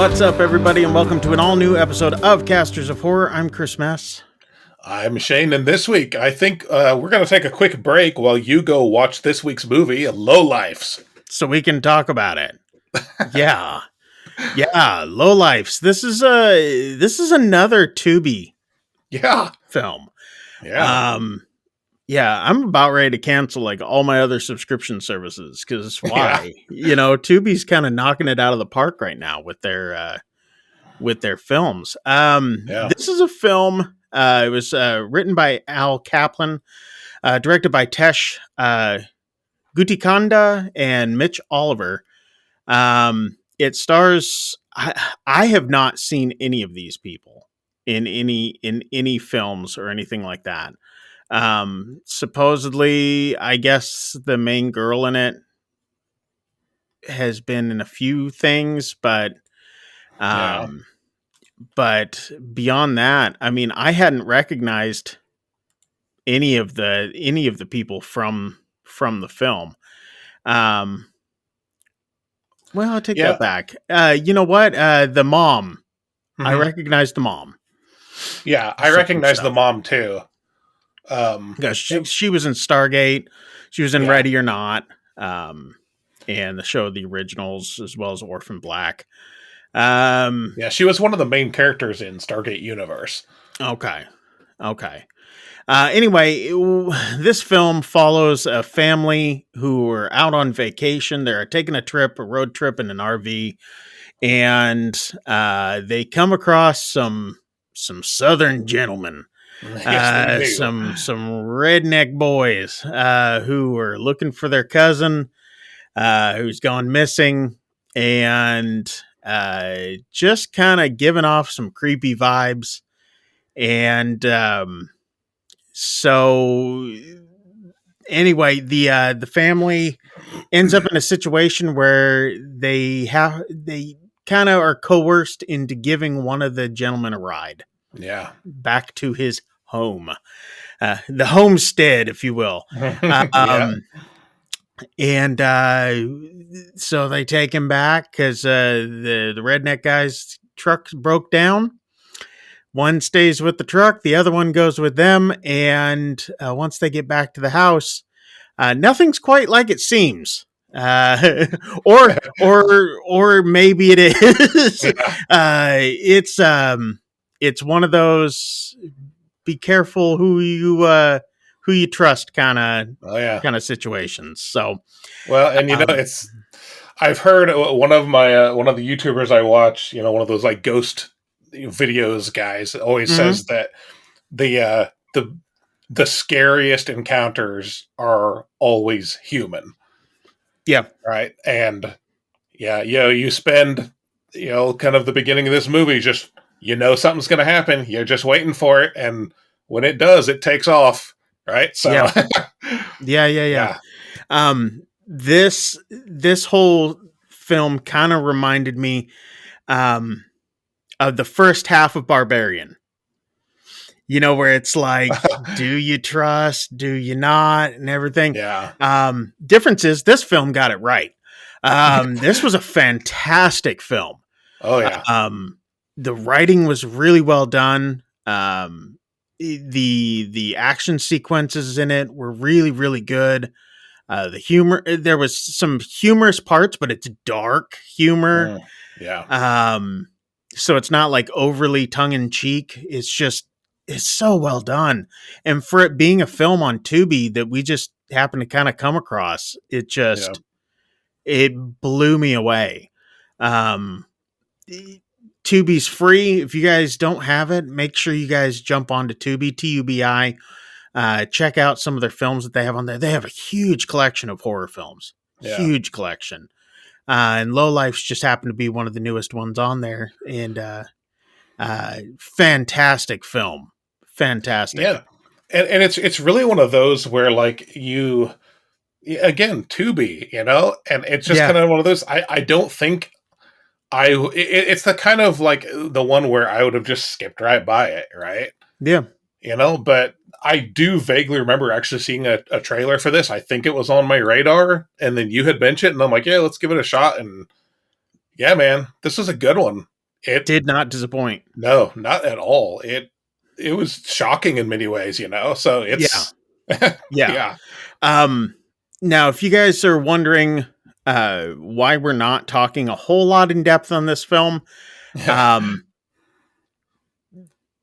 What's up, everybody, and welcome to an all-new episode of Casters of Horror. I'm Chris Mess. I'm Shane, and this week, I think we're going to take a quick break while you go watch this week's movie, Lowlifes. So we can talk about it. Yeah. Lowlifes. This is another Tubi film. I'm about ready to cancel like all my other subscription services because why? Tubi's kind of knocking it out of the park right now with their films. This is a film. It was written by Al Kaplan, directed by Tesh Gutikanda and Mitch Oliver. It stars. I have not seen any of these people in any films or anything like that. Supposedly, I guess the main girl in it has been in a few things, but beyond that, I mean, I hadn't recognized any of the people from the film. Well, I'll take that back. You know what? The mom. Mm-hmm. I recognized the mom. Yeah, I recognize the mom too. She was in Stargate. She was in Ready or Not, and the show The Originals, as well as Orphan Black. She was one of the main characters in Stargate Universe. Okay. Anyway, this film follows a family who are out on vacation. They're taking a road trip in an RV, and they come across some Southern gentlemen. Some redneck boys who are looking for their cousin who's gone missing, and just kind of giving off some creepy vibes. And so anyway, the family ends up in a situation where they kind of are coerced into giving one of the gentlemen a ride. Yeah. Back to his home. The homestead, if you will. And so they take him back because the redneck guy's truck broke down. One stays with the truck, the other one goes with them, and once they get back to the house, nothing's quite like it seems. Or maybe it is. It's one of those be careful who you trust kind of situations. So, well, and I've heard one of the YouTubers I watch, one of those like ghost videos guys always says that the scariest encounters are always human. Yeah. Right. And you spend, kind of the beginning of this movie just, something's going to happen. You're just waiting for it. And when it does, it takes off. Right. So yeah. This whole film kind of reminded me, of the first half of Barbarian, where it's like, do you trust, do you not, and everything. Yeah. Difference is this film got it right. This was a fantastic film. Oh yeah. The writing was really well done. The action sequences in it were really, really good. The humor, there was some humorous parts, but it's dark humor. So it's not like overly tongue in cheek. It's so well done. And for it being a film on Tubi that we just happened to kind of come across, it blew me away. Tubi's free. If you guys don't have it, make sure you guys jump onto Tubi, Tubi. Check out some of their films that they have on there. They have a huge collection of horror films. Yeah. Huge collection. And Lowlifes just happened to be one of the newest ones on there. And fantastic film. Fantastic. Yeah. And it's really one of those where like again, Tubi, and it's just kind of one of those, I don't think it's the kind of like the one where I would have just skipped right by it. Right. Yeah. But I do vaguely remember actually seeing a trailer for this. I think it was on my radar, and then you had mentioned it, and I'm like, yeah, let's give it a shot. And yeah, man, this is a good one. it Did not disappoint. no, not at all. It was shocking in many ways, So Yeah. it's Yeah. yeah, Um, Now, if you guys are wondering why we're not talking a whole lot in depth on this film, yeah, um,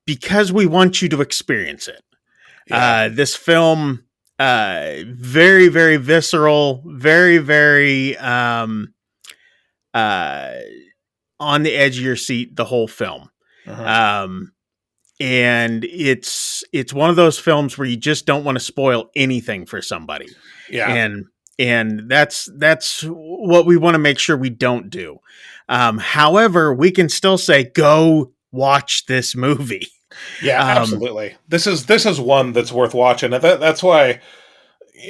because we want you to experience it. yeah, This film, very, very visceral, very, very uh, on the edge of your seat the whole film. uh-huh. Um, and it's one of those films where you just don't want to spoil anything for somebody, Yeah, and that's what we want to make sure we don't do. However, we can still say go watch this movie. yeah, um absolutely. This is one that's worth watching, and that's why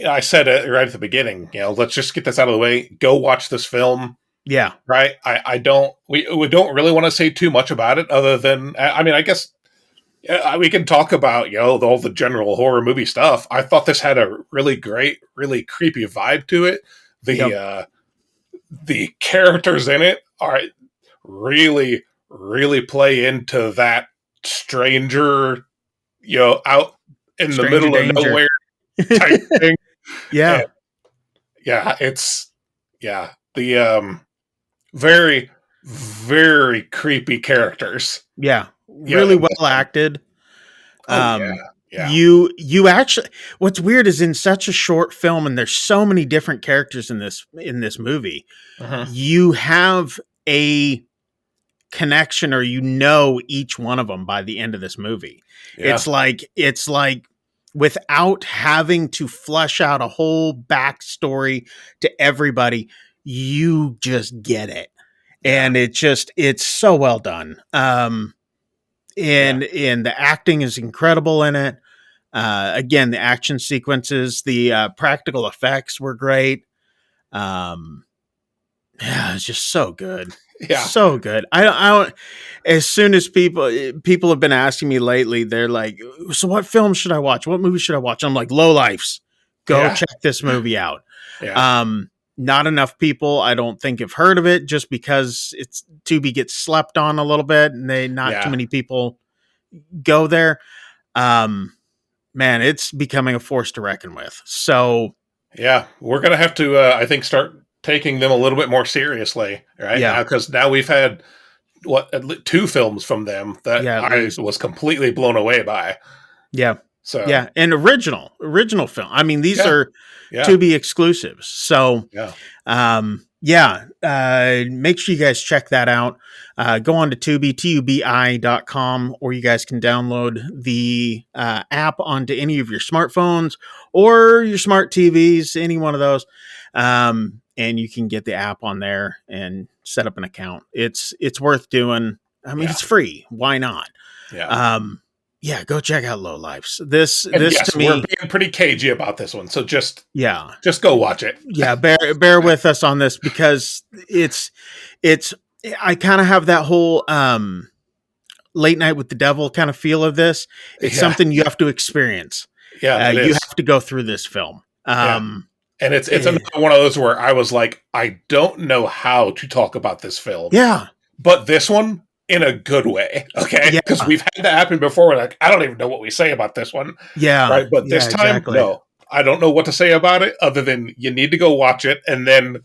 I said it right at the beginning. Let's just get this out of the way. Go watch this film. yeah, Right? I don't. We don't really want to say too much about it, other than I mean, I guess we can talk about all the general horror movie stuff. I thought this had a really great, really creepy vibe to it. The yep, the characters in it are really, really play into that stranger, out in the stranger middle of danger. nowhere type thing. And Yeah, yeah, it's yeah the very, very creepy characters. yeah, Yeah. really well acted. Oh yeah. um Yeah. you actually, what's weird is in such a short film and there's so many different characters in this movie, Uh-huh. you have a connection, or each one of them by the end of this movie. Yeah. It's like without having to flesh out a whole backstory to everybody, you just get it. Yeah. And it's so well done. Yeah. And the acting is incredible in it. Again, the action sequences, the practical effects were great. Um, yeah, it's just so good, Yeah. so good. I don't. As soon as people have been asking me lately, they're like, "So what film should I watch? What movie should I watch?" I'm like, "Lowlifes. Go Yeah. check this movie out." Yeah. Um, Not enough people, I don't think, have heard of it, just because it's Tubi gets slept on a little bit, and not too Yeah. many people go there. Um, Man, it's becoming a force to reckon with. So Yeah. We're gonna have to, I think, start taking them a little bit more seriously, right yeah, now, because now we've had two films from them that yeah, at I least. was completely blown away by. Yeah. So Yeah. And original film. I mean, these yeah. are Yeah. to be exclusives. So Yeah. yeah, make sure you guys check that out. Go on to Tubi, tubi.com, or you guys can download the app onto any of your smartphones or your smart TVs, any one of those. And you can get the app on there and set up an account. It's worth doing. I mean, Yeah. it's free. Why not? Yeah. Yeah, go check out Lowlifes. And This yes, to we're me, being pretty cagey about this one, so yeah, just go watch it. yeah, bear with us on this, because it's I kind of have that whole late night with the devil kind of feel of this. It's Yeah. something you have to experience. Yeah. It You is. have to go through this film. Yeah. And it's Eh, another one of those where I was like, I don't know how to talk about this film, yeah, but this one in a good way, okay? yeah, Because we've had that happen before. We're like, I don't even know what we say about this one, yeah, right? But yeah, this time, exactly. no, I don't know what to say about it other than you need to go watch it and then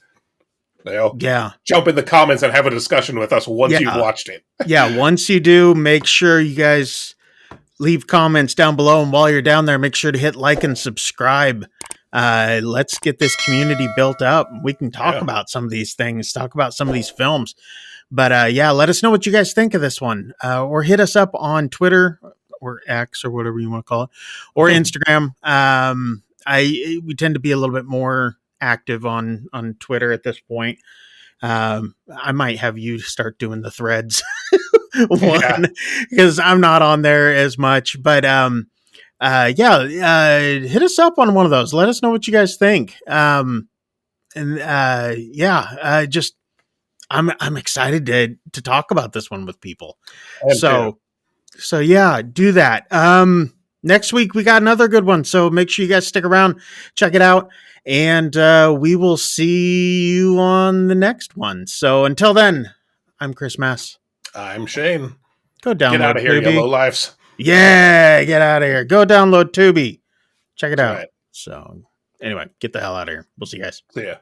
Yeah, jump in the comments and have a discussion with us once you've yeah, watched it. yeah. Once you do, make sure you guys leave comments down below, and while you're down there, make sure to hit like and subscribe. Let's get this community built up. We can talk Yeah, about some of these things, talk about some of these films. But yeah, let us know what you guys think of this one, or hit us up on Twitter or X or whatever you want to call it, or Instagram. We tend to be a little bit more active on Twitter at this point. I might have you start doing the threads yeah, one, because I'm not on there as much. But hit us up on one of those. Let us know what you guys think. And just I'm excited to talk about this one with people. I am too. So yeah, do that. Next week we got another good one, so make sure you guys stick around, check it out, and we will see you on the next one. So until then, I'm Chris Mass. I'm Shane. Go Get out download of here, you low Tubi. lives. Yeah, get out of here. Go download Tubi. Check it That's out. right. So, anyway, get the hell out of here. We'll see you guys. See ya.